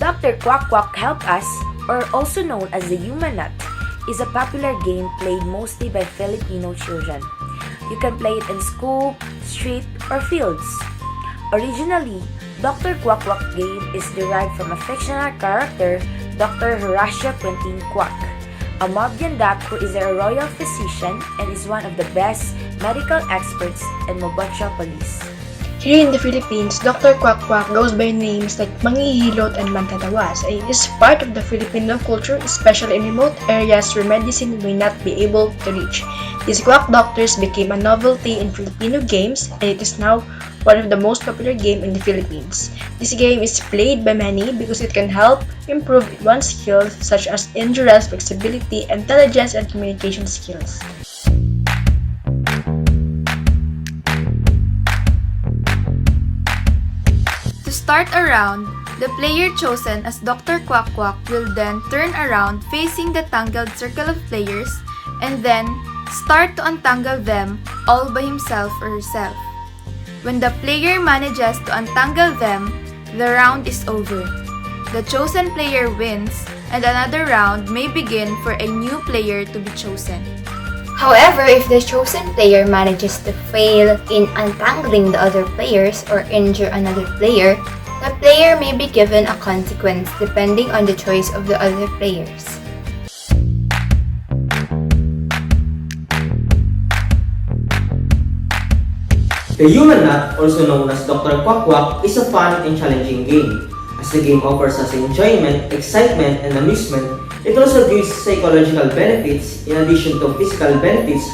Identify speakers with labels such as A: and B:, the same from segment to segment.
A: Dr. Quack Quack Help Us, or also known as the Human Nut, is a popular game played mostly by Filipino children. You can play it in school, street, or fields. Originally, Dr. Quack Quack game is derived from a fictional character, Dr. Horacio Quintin Quack, a Mobian duck who is a royal physician and is one of the best medical experts in Mobochopolis.
B: Here in the Philippines, Dr. Quack Quack goes by names like Manghihilot and Mantatawas, and it is part of the Filipino culture, especially in remote areas where medicine may not be able to reach. These quack doctors became a novelty in Filipino games, and it is now one of the most popular games in the Philippines. This game is played by many because it can help improve one's skills such as endurance, flexibility, intelligence, and communication skills.
C: To start a round, the player chosen as Dr. Quack Quack will then turn around facing the tangled circle of players and then start to untangle them all by himself or herself. When the player manages to untangle them, the round is over. The chosen player wins and another round may begin for a new player to be chosen.
D: However, if the chosen player manages to fail in untangling the other players or injure another player, the player may be given a consequence depending on the choice of the other players.
E: The Human Nut, also known as Dr. Quack Quack, is a fun and challenging game. As the game offers us enjoyment, excitement, and amusement, it also gives psychological benefits in addition to physical benefits,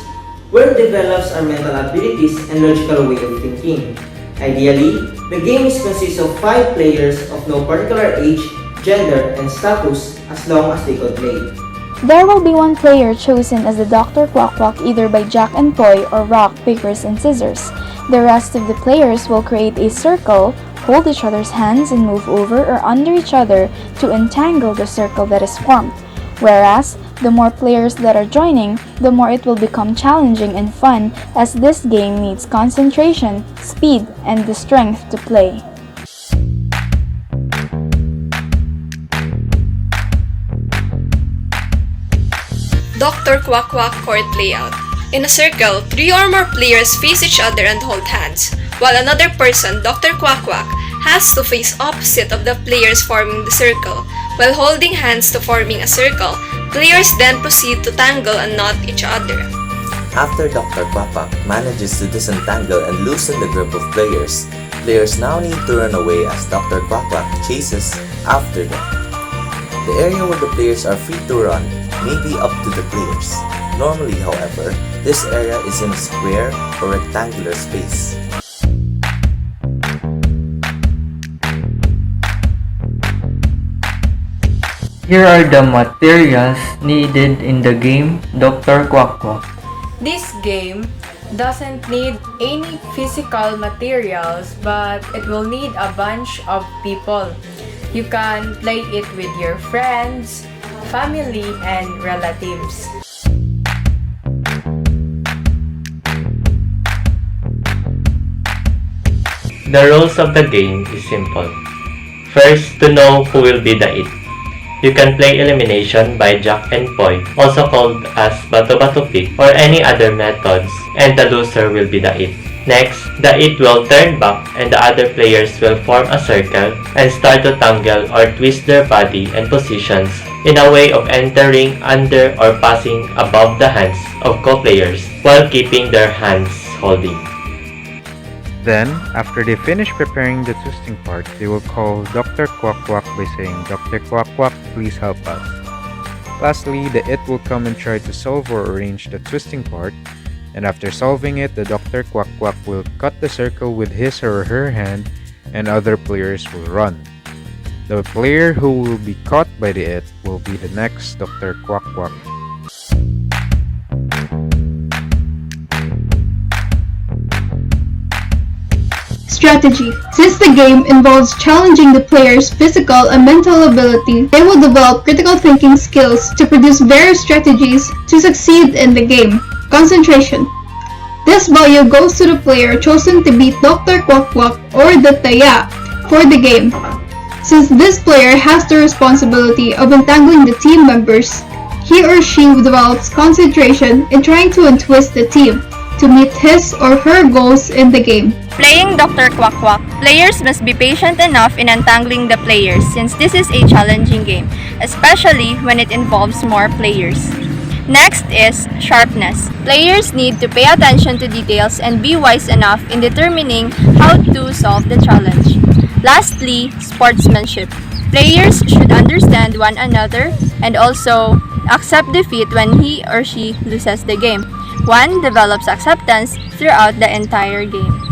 E: where it develops our mental abilities and logical way of thinking. Ideally, the game consists of 5 players of no particular age, gender, and status as long as they could play.
F: There will be one player chosen as the Dr. Quack Quack either by Jack and Toy or rock, papers, and scissors. The rest of the players will create a circle, hold each other's hands, and move over or under each other to entangle the circle that is formed. Whereas, the more players that are joining, the more it will become challenging and fun, as this game needs concentration, speed, and the strength to play.
G: Dr. Quack Quack court layout. In a circle, 3 or more players face each other and hold hands, while another person, Dr. Quack Quack, has to face opposite of the players forming the circle. While holding hands to forming a circle, players then proceed to tangle and knot each other.
H: After Dr. Quack Quack manages to disentangle and loosen the group of players, players now need to run away as Dr. Quack Quack chases after them. The area where the players are free to run may be up to the players. Normally, however, this area is in a square or rectangular space.
I: Here are the materials needed in the game Dr. Quack Quack.
J: This game doesn't need any physical materials, but it will need a bunch of people. You can play it with your friends, family, and relatives.
K: The rules of the game is simple. First, to know who will be the it. You can play elimination by Jack and Poy, also called as Bato-Bato Pick, or any other methods, and the loser will be the it. Next, the it will turn back and the other players will form a circle and start to tangle or twist their body and positions in a way of entering under or passing above the hands of co-players while keeping their hands holding.
L: Then, after they finish preparing the twisting part, they will call Dr. Quack Quack by saying, "Dr. Quack Quack, please help us." Lastly, the it will come and try to solve or arrange the twisting part, and after solving it, the Dr. Quack Quack will cut the circle with his or her hand, and other players will run. The player who will be caught by the it will be the next Dr. Quack Quack.
M: Strategy. Since the game involves challenging the player's physical and mental ability, they will develop critical thinking skills to produce various strategies to succeed in the game. Concentration. This value goes to the player chosen to beat Dr. Quack Quack or the Taya for the game. Since this player has the responsibility of untangling the team members, he or she develops concentration in trying to untwist the team to meet his or her goals in the game.
N: Playing Dr. Quack Quack, players must be patient enough in untangling the players since this is a challenging game, especially when it involves more players. Next is sharpness. Players need to pay attention to details and be wise enough in determining how to solve the challenge. Lastly, sportsmanship. Players should understand one another and also accept defeat when he or she loses the game. One develops acceptance throughout the entire game.